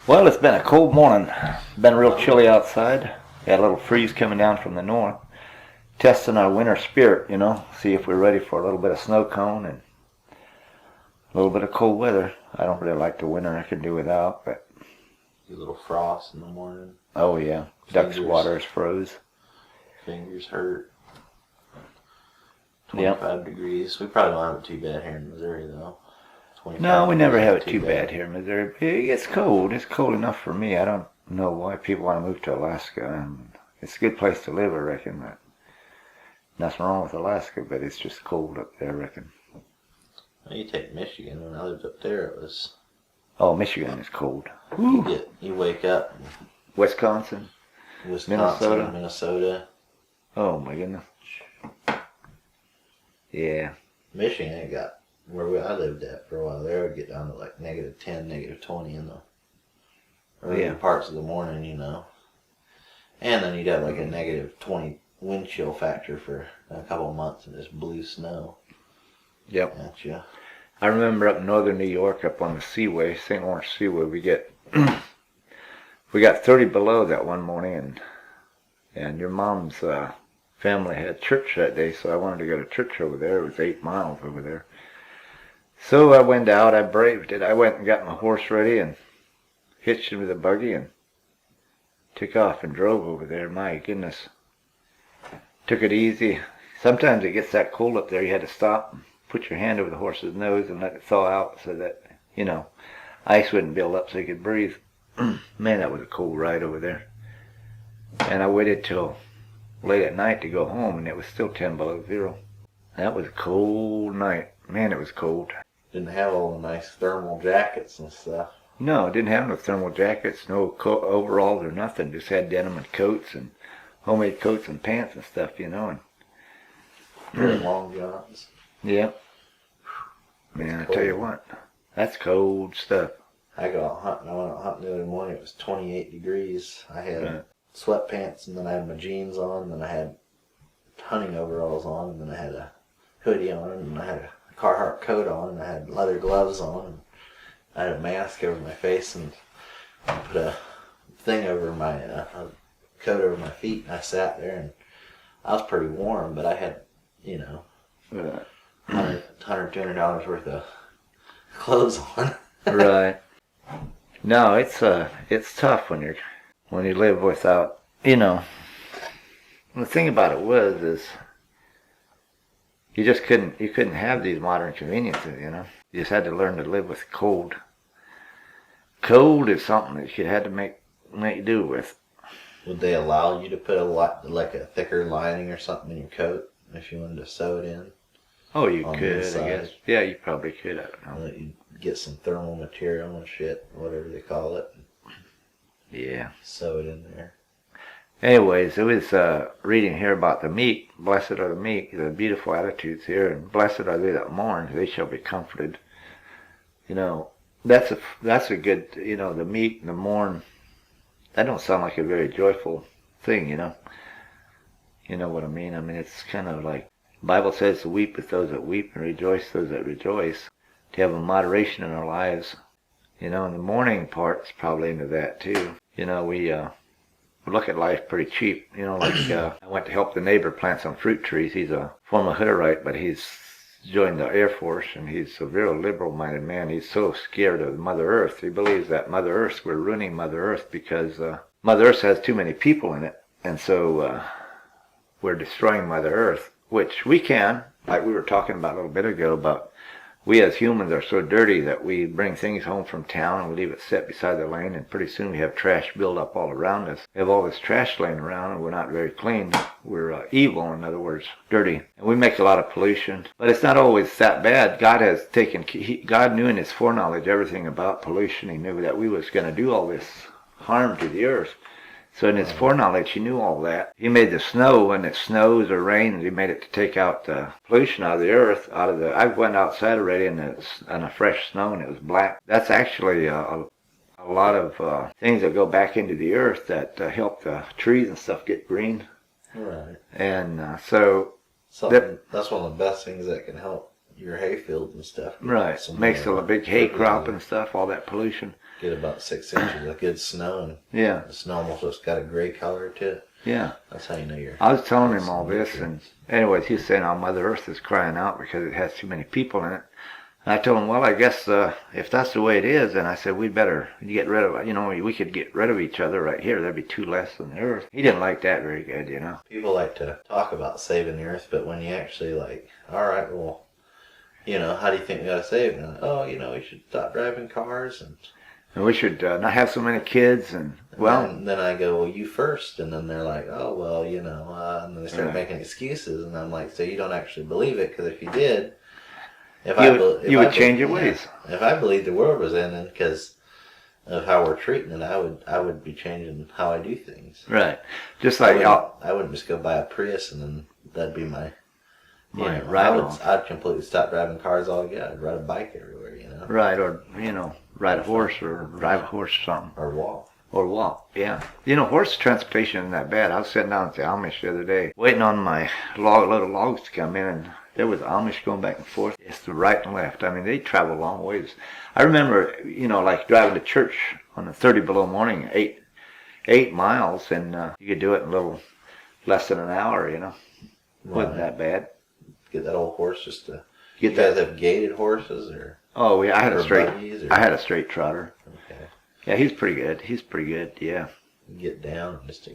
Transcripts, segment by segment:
Well, it's been a cold morning. Been real chilly outside. Got a little freeze coming down from the north. Testing our winter spirit, see if we're ready for a little bit of snow cone and a little bit of cold weather. I don't really like the winter. I can do without, but A little frost in the morning. oh yeah, duck's water is froze. Fingers hurt. Yep. 25 degrees. We probably don't have it too bad here in Missouri, though. No, we never have it too bad here in Missouri. It's cold. It's cold enough for me. I don't know why people want to move to Alaska. It's a good place to live, I reckon. But nothing wrong with Alaska, but it's just cold up there, I reckon. Well, you take Michigan. When I lived up there, it was. Oh, Michigan is cold. You wake up. Wisconsin, Minnesota. Oh my goodness. Yeah. Michigan, it got where I lived at for a while. There would get down to like -10, -20 in the early parts of the morning, And then you'd have like a -20 wind chill factor for a couple of months and just blue snow. Yep. At you. I remember up in northern New York, up on the Seaway, St. Lawrence Seaway, we got 30 below that one morning, and your mom's family had church that day, so I wanted to go to church over there. It was 8 miles over there. So I went out, I braved it. I went and got my horse ready and hitched him to the buggy and took off and drove over there. My goodness. Took it easy. Sometimes it gets that cold up there, you had to stop and put your hand over the horse's nose and let it thaw out so that, ice wouldn't build up so you could breathe. Man, that was a cold ride over there. And I waited till late at night to go home, and it was still 10 below zero. That was a cold night. Man, it was cold. Didn't have all the nice thermal jackets and stuff. No, it didn't have no thermal jackets, no overalls or nothing. Just had denim and coats and homemade coats and pants and stuff, and Very long johns. yeah. Man, I tell you what, that's cold stuff. I went out hunting the other morning. It was 28 degrees. I had sweatpants, and then I had my jeans on, and then I had hunting overalls on, and then I had a hoodie on, and I had a Carhartt coat on, and I had leather gloves on, and I had a mask over my face, and I put a thing over my a coat over my feet, and I sat there, and I was pretty warm, but I had, $100, $200 worth of clothes on. Right. No, it's tough when you live without, The thing about it is you couldn't have these modern conveniences, You just had to learn to live with cold. Cold is something that you had to make do with. Would they allow you to put a thicker lining or something in your coat if you wanted to sew it in? Oh, you could, I guess. Yeah, you probably could. I don't know. Let you get some thermal material and shit, whatever they call it. Yeah. Sew it in there. Anyways, it was reading here about the meek. Blessed are the meek, the beautiful attitudes here, and blessed are they that mourn, they shall be comforted. That's a good, the meek and the mourn. That don't sound like a very joyful thing, You know what I mean? I mean, it's kind of like, the Bible says to weep with those that weep and rejoice those that rejoice. To have a moderation in our lives. And the mourning part's probably into that too. We look at life pretty cheap. I went to help the neighbor plant some fruit trees. He's a former Hutterite, but he's joined the Air Force, and he's a real liberal-minded man. He's so scared of Mother Earth. He believes that we're ruining Mother Earth because Mother Earth has too many people in it. And so we're destroying Mother Earth, which we can, like we were talking about a little bit ago, about we as humans are so dirty that we bring things home from town and we leave it set beside the lane, and pretty soon we have trash build up all around us. We have all this trash laying around and we're not very clean. We're evil, in other words, dirty. And we make a lot of pollution. But it's not always that bad. God knew in his foreknowledge everything about pollution. He knew that we was going to do all this harm to the earth. So in his foreknowledge, he knew all that. He made the snow when it snows or rains. He made it to take out the pollution out of the earth. I went outside already in a fresh snow, and it was black. That's actually a lot of things that go back into the earth that help the trees and stuff get green. Right. And that's one of the best things that can help your hay fields and stuff. Right. Makes a big hay crop and stuff, all that pollution. Get about 6 inches of good snow, and yeah, the snow almost just got a gray color to it. Yeah. That's how you know you're... I was telling him all this, and anyways, he's saying, oh, Mother Earth is crying out because it has too many people in it. And I told him, well, I guess if that's the way it is, then I said, we'd better get rid of it. You know, we could get rid of each other right here. There'd be two less than the Earth. He didn't like that very good, you know. People like to talk about saving the Earth, but when you actually like, all right, well, you know, how do you think we gotta save it? Like, oh, you know, we should stop driving cars and we should not have so many kids. And then I go, well, you first, and then they're like, oh, well, you know, and then they start making excuses, and I'm like, so you don't actually believe it? Because if you did, you would change your ways. If I believed the world was ending because of how we're treating it, I would be changing how I do things. Right. Just like I wouldn't just go buy a Prius and then that'd be my I'd completely stop driving cars altogether. I'd ride a bike everywhere, you know. Right, or you know, ride a horse or drive a horse or something. Or walk. Or walk, yeah. You know, horse transportation isn't that bad. I was sitting down at the Amish the other day, waiting on my little logs to come in, and there was Amish going back and forth. It's the right and left. I mean, they travel long ways. I remember, you know, like driving to church on a 30 below morning, 8 miles, and you could do it in a little less than an hour, you know. Wasn't that bad. Get that old horse just to... You guys have gated horses or... Oh, yeah, I had a straight trotter. Okay. Yeah, he's pretty good, yeah. Get down and just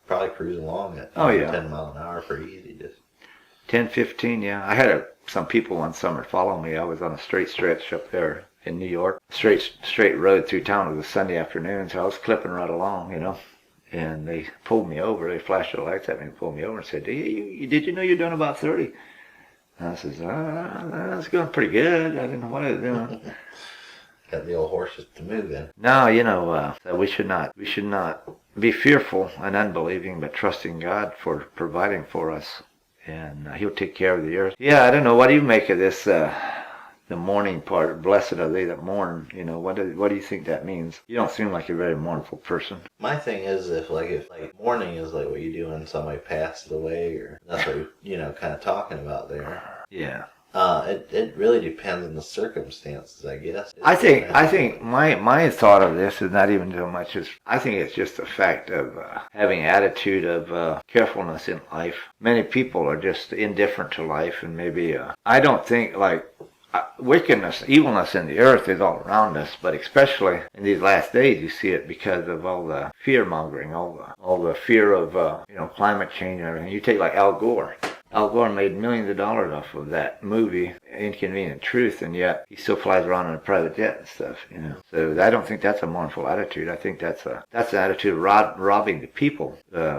probably cruise along at 10 mile an hour pretty easy. Just 10, 15, yeah. I had some people one summer follow me. I was on a straight stretch up there in New York. Straight road through town. It was a Sunday afternoon, so I was clipping right along, you know. And they pulled me over. They flashed their lights at me and pulled me over and said, did you know you're doing about 30? And I says, that's going pretty good. I didn't know what I was doing. Got the old horses to move in. No, you know, we should not be fearful and unbelieving, but trusting God for providing for us. And He'll take care of the earth. Yeah, I don't know. What do you make of this, the mourning part? Blessed are they that mourn. You know, what do you think that means? You don't seem like a very mournful person. My thing is, if mourning is like what you do when somebody passes away, or that's what you know, kind of talking about there. Yeah. It really depends on the circumstances, I guess. I think my thought of this is not even so much as, I think it's just a fact of having attitude of carefulness in life. Many people are just indifferent to life, and maybe I don't think like wickedness, evilness in the earth is all around us, but especially in these last days, you see it because of all the fear mongering, all the fear of climate change and everything. You take like Al Gore. Al Gore made millions of dollars off of that movie, Inconvenient Truth, and yet he still flies around in a private jet and stuff, you know. So I don't think that's a mournful attitude. I think that's an attitude of robbing the people,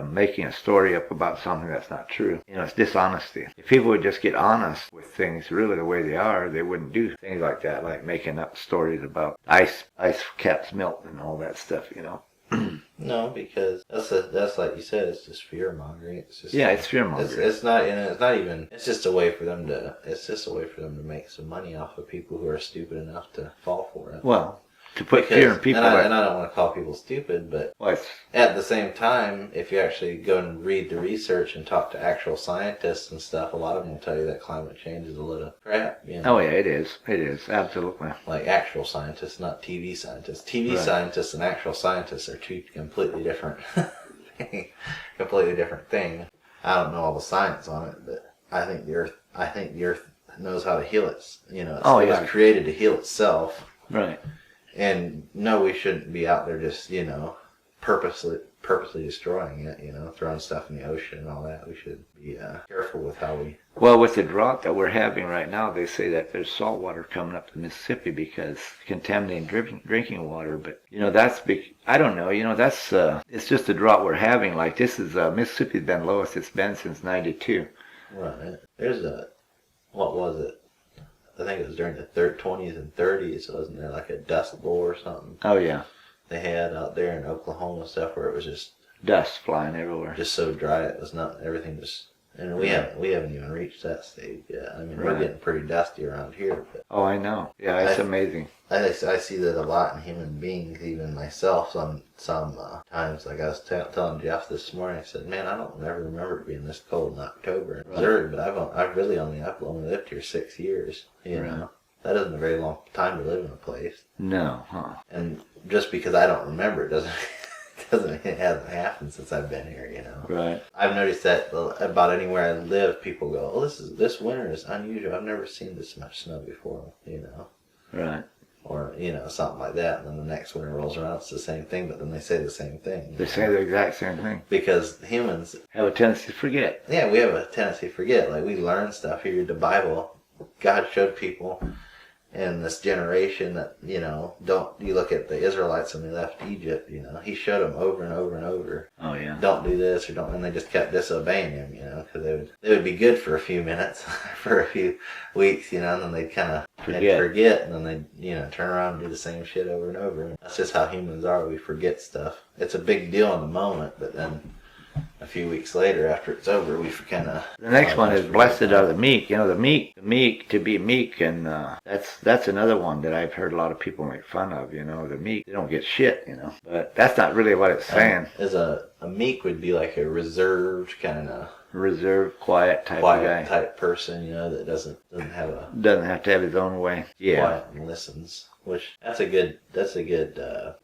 making a story up about something that's not true. You know, it's dishonesty. If people would just get honest with things really the way they are, they wouldn't do things like that, like making up stories about ice caps melt and all that stuff, you know. No, because that's like you said, it's just fear mongering. It's just it's fear mongering. It's not, and it's not even. It's just a way for them to make some money off of people who are stupid enough to fall for it. Well, to put fear in people. And I don't want to call people stupid, but at the same time, if you actually go and read the research and talk to actual scientists and stuff, a lot of them will tell you that climate change is a load of crap. You know? Oh yeah, it is. It is, absolutely. Like actual scientists, not TV scientists. TV scientists and actual scientists are two completely different, thing. I don't know all the science on it, but I think the Earth knows how to heal it. You know, it was created to heal itself. Right. And no, we shouldn't be out there just, you know, purposely destroying it, you know, throwing stuff in the ocean and all that. We should be careful with how we... Well, with the drought that we're having right now, they say that there's salt water coming up the Mississippi because contaminating drinking water. But, you know, that's big. I don't know. You know, that's it's just the drought we're having. Like, this is Mississippi's been lowest it's been since 92. Right. There's what was it? I think it was during the 20s and 30s, wasn't there like a dust bowl or something? Oh, yeah. They had out there in Oklahoma stuff where it was just... Dust flying everywhere. Just so dry, it was not... Everything And we haven't even reached that stage yet. I mean, we're getting pretty dusty around here. But oh, I know. Yeah, it's amazing. I see that a lot in human beings, even myself. Some times, like I was telling Jeff this morning, I said, "Man, I don't ever remember it being this cold in October in Missouri." But I've only lived here 6 years. You know, that isn't a very long time to live in a place. No, huh? And just because I don't remember it doesn't it hasn't happened since I've been here, you know. Right. I've noticed that about anywhere I live, people go, "Oh, this winter is unusual. I've never seen this much snow before," you know. Right. Or, you know, something like that. And then the next winter rolls around, it's the same thing, but then they say the same thing. They say the exact same thing. Because humans have a tendency to forget. Yeah, we have a tendency to forget. Like, we learn stuff. You read the Bible. God showed people in this generation that, you know, you look at the Israelites when they left Egypt, you know, he showed them over and over and over. Oh, yeah. Don't do this or don't, and they just kept disobeying him, you know, because they would be good for a few minutes, for a few weeks, you know, and then they'd kind of forget, and then they'd, you know, turn around and do the same shit over and over. That's just how humans are. We forget stuff. It's a big deal in the moment, but then a few weeks later, after it's over, we kind of... The next one is blessed are the meek. You know, the meek, to be meek, and that's another one that I've heard a lot of people make fun of, you know, the meek. They don't get shit, you know. But that's not really what it's saying. A meek would be like a reserved kind of... Reserved, quiet type of guy. Type person, you know, that doesn't have to have his own way. Yeah. Quiet and listens. Which, that's a good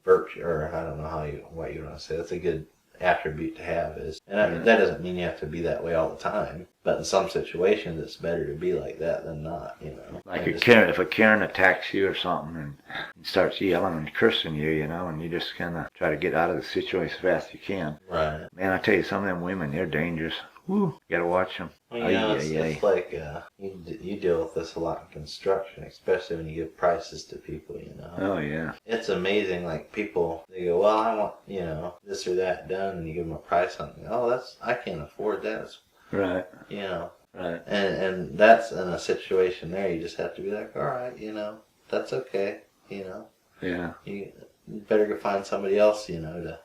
virtue, or I don't know what you want to say. That's a good attribute to have that doesn't mean you have to be that way all the time, but in some situations it's better to be like that than not, you know. Like if a Karen attacks you or something and starts yelling and cursing you, you know, and you just kind of try to get out of the situation as fast as you can. Right. Man, I tell you, some of them women, they're dangerous. Woo, you gotta watch them. Well, you know, it's like you deal with this a lot in construction, especially when you give prices to people, you know. Oh, yeah. It's amazing, like, people, they go, "Well, I want, you know, this or that done," and you give them a price on it. "Oh, I can't afford that." Right. You know. Right. And that's in a situation there, you just have to be like, "All right, you know, that's okay," you know. Yeah. You better go find somebody else, you know, to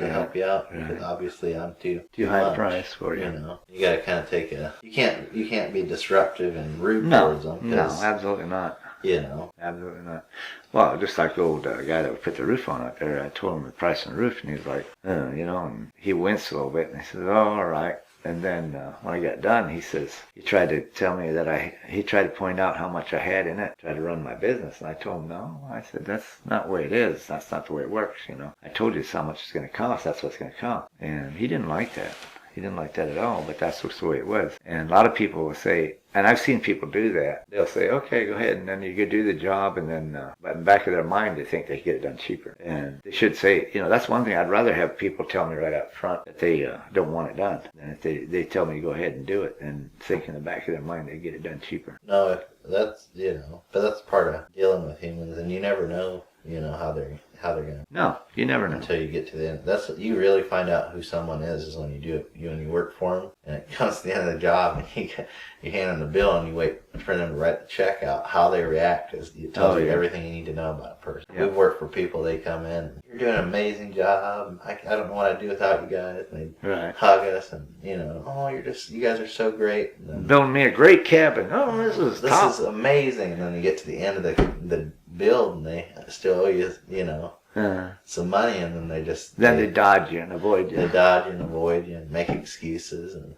help you out, because obviously I'm too high much, price for you. You know, you got to kind of take you can't be disruptive and rude towards them. No, absolutely not. You know, absolutely not. Well, just like the old guy that would put the roof on out there, I told him the price on the roof, and he was like, you know, and he winced a little bit, and he said, "Oh, all right." And then when I got done, he tried to tell me that he tried to point out how much I had in it, tried to run my business. And I told him, no. I said, that's not the way it is. That's not the way it works, you know. I told you how much it's going to cost. That's what's going to cost. And he didn't like that. He didn't like that at all, but that's just the way it was. And a lot of people will say, and I've seen people do that. They'll say, "Okay, go ahead," and then you go do the job, and then, but in the back of their mind, they think they can get it done cheaper. And they should say, you know, that's one thing. I'd rather have people tell me right up front that they don't want it done than if they tell me to go ahead and do it and think in the back of their mind they get it done cheaper. No, that's, you know, but that's part of dealing with humans, and you never know, you know, how they're gonna. No, you never know until you get to the end. That's you really find out who someone is when you do it. When you work for them, and it comes to the end of the job, and you hand them the bill, and you wait for them to write the check out. How they react it tells you everything you need to know about a person. Yeah. We've worked for people. They come in, "You're doing an amazing job. I don't know what I'd do without you guys." And they hug us, and, you know, "Oh, you guys are so great." And building me a great cabin. "Oh, this is amazing." And then you get to the end of the bill, and they still owe you, you know, some money, and then they dodge you and avoid you. They dodge you and avoid you and make excuses, and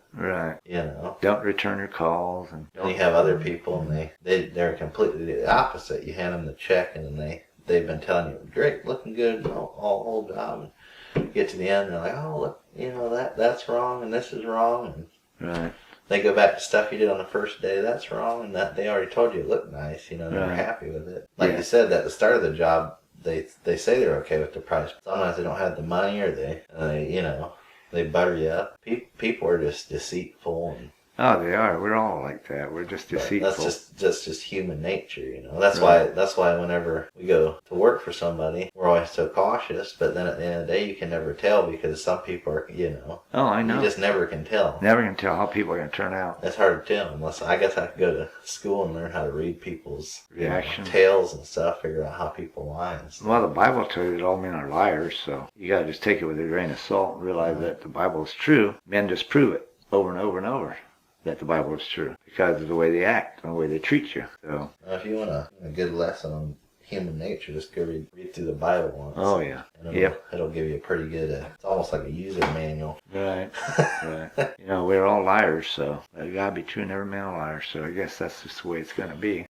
you know, don't return your calls. And you have other people, and they're completely the opposite. You hand them the check, and then they've been telling you, "Great, looking good, all whole job." And get to the end, and they're like, "Oh, look, you know, that's wrong, and this is wrong," and they go back to stuff you did on the first day. "That's wrong," and that they already told you it looked nice. You know, they're happy with it. Like you said, at the start of the job, they say they're okay with the price. Sometimes they don't have the money, or they you know, they butter you up. People are just deceitful. Oh, they are. We're all like that. We're just deceitful. That's just human nature, you know. That's why whenever we go to work for somebody, we're always so cautious. But then at the end of the day, you can never tell, because some people are, you know. Oh, I know. You just never can tell. Never can tell how people are going to turn out. It's hard to tell, unless I guess I could go to school and learn how to read people's reactions, tales and stuff, figure out how people lie and stuff. Well, the Bible tells you that all men are liars, so you got to just take it with a grain of salt and realize that the Bible is true. Men just prove it over and over and over. that the Bible is true because of the way they act and the way they treat you. So, If you want a good lesson on human nature, just go read through the Bible once. oh yeah, and it'll give you a pretty good. It's almost like a user manual. right, right. You know, we're all liars, so gotta be true and every man a liar. So I guess that's just the way it's gonna be.